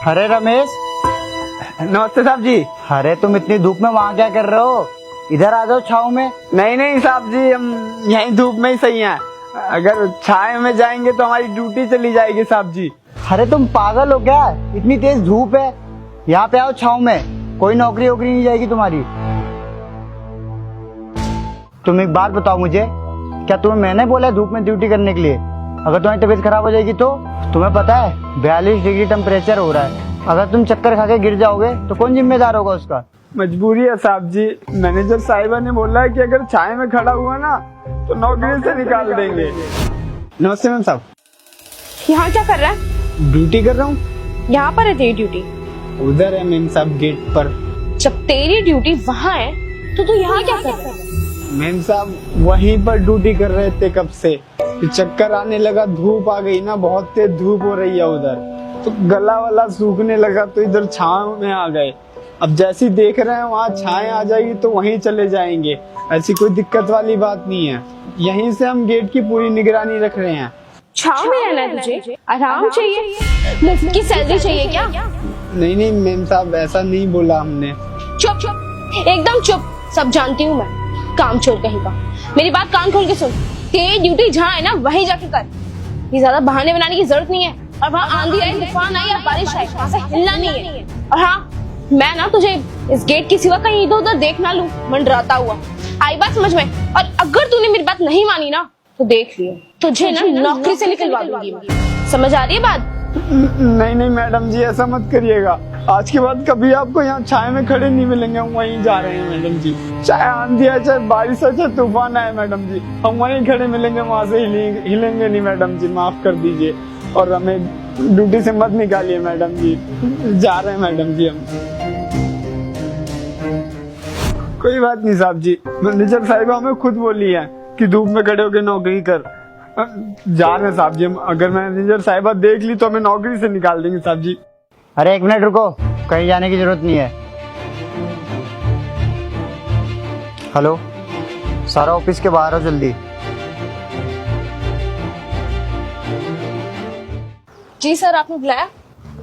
अरे रमेश, नमस्ते साहब जी। अरे तुम इतनी धूप में वहाँ क्या कर रहे हो? इधर आ जाओ छाँव में। नहीं नहीं साहब जी, हम यहीं धूप में ही सही हैं। अगर छाए में जाएंगे तो हमारी ड्यूटी चली जाएगी साहब जी। अरे तुम पागल हो क्या? इतनी तेज धूप है, यहाँ पे आओ छाँव में। कोई नौकरी वोकरी नहीं जाएगी तुम्हारी। तुम एक बात बताओ मुझे, क्या तुम्हें मैंने बोला है धूप में ड्यूटी करने के लिए? अगर तुम्हारी तबीयत खराब हो जाएगी तो? तुम्हें पता है 42 डिग्री टेम्परेचर हो रहा है। अगर तुम चक्कर खा के गिर जाओगे तो कौन जिम्मेदार होगा उसका? मजबूरी है साहब जी। मैनेजर साहिबा ने बोला है कि अगर छाए में खड़ा हुआ ना तो नौकरी से निकाल देंगे। नमस्ते मैम साहब। यहाँ क्या कर रहा है? ड्यूटी कर रहा हूँ। यहाँ पर है तेरी ड्यूटी? उधर है मैम साहब गेट पर। जब तेरी ड्यूटी वहाँ है तो तू यहाँ क्या कर रहा है? मैम साहब वहीं पर ड्यूटी कर रहे थे कब से, फिर चक्कर आने लगा, धूप आ गई ना, बहुत तेज धूप हो रही है उधर, तो गला वाला सूखने लगा तो इधर छांव में आ गए। अब जैसी देख रहे हैं वहाँ छाएं आ जाएगी तो वहीं चले जाएंगे। ऐसी कोई दिक्कत वाली बात नहीं है। यहीं से हम गेट की पूरी निगरानी रख रहे हैं। छाँव में रहना है तुझे? आराम चाहिए? मुफ्त की सैलरी चाहिए क्या? नहीं नहीं मैम साहब, ऐसा नहीं बोला हमने। चुप चुप, एकदम चुप। सब जानती हूँ मैं, काम चोर कहीं का। मेरी बात कान खोल के सुन। तेरी ड्यूटी जहाँ है ना वहीं जाके कर। ये ज्यादा बहाने बनाने की जरूरत नहीं है। और वहाँ आंधी आए, तूफान आए या बारिश आए, वहाँ से हिलना नहीं है। और हाँ, मैं ना तुझे इस गेट के सिवा कहीं इधर उधर देख ना लूं मंडराता हुआ। आई बात समझ में? और अगर तूने मेरी बात नहीं मानी ना तो देख लियो, तुझे ना नौकरी से निकलवा दूंगी। समझ आ रही है बात? नहीं नहीं मैडम जी, ऐसा मत करिएगा। आज के बाद कभी आपको यहाँ छाए में खड़े नहीं मिलेंगे। हम वहीं जा रहे हैं मैडम जी। चाहे आंधी है, चाहे बारिश है, चाहे तूफान आए मैडम जी, हम वहीं खड़े मिलेंगे। वहाँ से हिलेंगे नहीं मैडम जी, माफ कर दीजिए। और हमें ड्यूटी से मत निकालिए मैडम जी। जा रहे हैं मैडम जी हम। कोई बात नहीं साहब जी, मैनेजर साहिबा हमें खुद बोली है कि धूप में खड़े होकर नौकरी कर। जा रहे हैं साहब जी हम। अगर मैनेजर साहिबा देख ली तो हमें नौकरी से निकाल देंगे साहब जी। अरे एक मिनट रुको, कहीं जाने की जरूरत नहीं है। हेलो, सारा ऑफिस के बाहर हो जल्दी। जी सर, आपने बुलाया?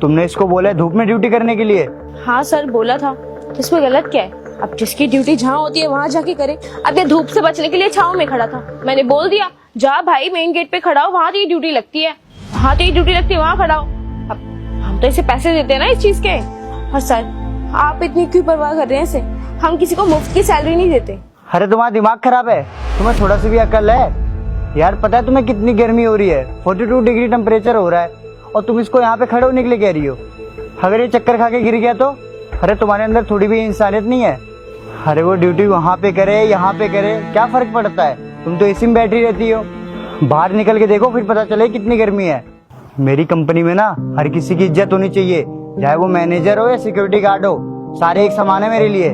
तुमने इसको बोला है धूप में ड्यूटी करने के लिए? हाँ सर, बोला था। इसमें गलत क्या है? अब जिसकी ड्यूटी जहाँ होती है वहाँ जाके करे। अब ये धूप से बचने के लिए छाँव में खड़ा था, मैंने बोल दिया जा भाई मेन गेट पे खड़ा हो, वहाँ तेरी ड्यूटी लगती है, वहाँ तेरी ड्यूटी लगती है, वहाँ खड़ा हो। अब हम तो इसे पैसे देते हैं ना इस चीज के। और सर, आप इतनी क्यों परवाह कर रहे हैं इसे? हम किसी को मुफ्त की सैलरी नहीं देते। अरे तुम्हारा दिमाग खराब है? तुम्हें थोड़ा सी भी अकल है? यार पता है तुम्हें कितनी गर्मी हो रही है? 42 डिग्री टेम्परेचर हो रहा है और तुम इसको यहाँ पे खड़े होने के लिए कह रही हो। अगर ये चक्कर खा के गिर गया तो? अरे तुम्हारे अंदर थोड़ी भी इंसानियत नहीं है? अरे वो ड्यूटी वहाँ पे करे यहाँ पे करे, क्या फर्क पड़ता है? तुम तो एसी में बैठी रहती हो। बाहर निकल के देखो, फिर पता चले कितनी गर्मी है। मेरी कंपनी में ना हर किसी की इज्जत होनी चाहिए, चाहे वो मैनेजर हो या सिक्योरिटी गार्ड हो, सारे एक समान है मेरे लिए।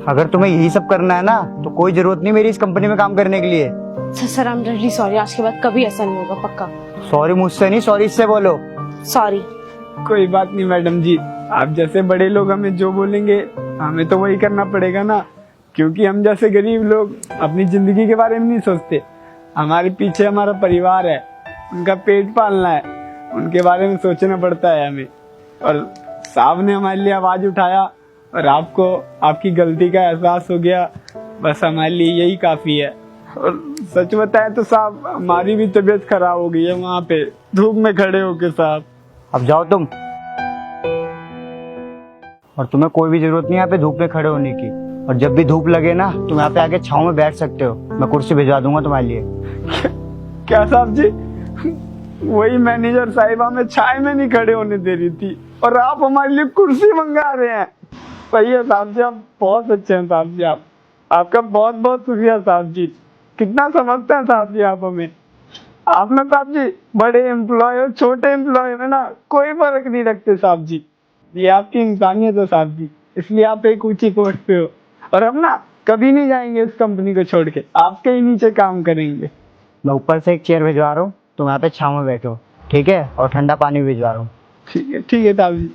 अगर तुम्हें यही सब करना है ना तो कोई जरूरत नहीं मेरी इस कंपनी में काम करने के लिए। Sir I am really sorry, आज के बाद कभी ऐसा नहीं होगा, पक्का। सॉरी मुझसे नहीं, सॉरी इससे बोलो। सॉरी। कोई बात नहीं मैडम जी, आप जैसे बड़े लोग हमें जो बोलेंगे हमें तो वही करना पड़ेगा ना, क्योंकि हम जैसे गरीब लोग अपनी जिंदगी के बारे में नहीं सोचते। हमारे पीछे हमारा परिवार है, उनका पेट पालना है, उनके बारे में सोचना पड़ता है हमें। और साहब ने हमारे लिए आवाज उठाया और आपको आपकी गलती का एहसास हो गया, बस हमारे लिए यही काफी है। और सच बताए तो साहब हमारी भी तबीयत खराब हो गई है वहाँ पे धूप में खड़े होके साहब। अब जाओ तुम, और तुम्हें कोई भी जरूरत नहीं यहाँ पे धूप में खड़े होने की। और जब भी धूप लगे ना तुम यहाँ पे आके छाँव में बैठ सकते हो, मैं कुर्सी भिजवा दूंगा तुम्हारे लिए। क्या साहब जी, वही मैनेजर साहिबा में छाए में नहीं खड़े होने दे रही थी और आप हमारे लिए कुर्सी मंगा रहे हैं। सही है साहब जी, आप बहुत अच्छे हैं साहब जी। आपका बहुत बहुत शुक्रिया साहब जी। कितना समझते हैं साहब जी आप हमें। आप ना साहब जी बड़े एम्प्लॉय और छोटे एम्प्लॉय में ना कोई फर्क नहीं रखते साहब जी। ये आपकी इंसानियत है साहब जी, इसलिए आप एक ऊंची पोस्ट पे हो। और हम ना कभी नहीं जाएंगे इस कंपनी को छोड़ के, आपके ही नीचे काम करेंगे। मैं ऊपर से एक चेयर भिजवा रहा हूँ, तुम यहाँ पे छाँव में बैठो, ठीक है? और ठंडा पानी भी भिजवा रहा हूँ। ठीक है साहब जी।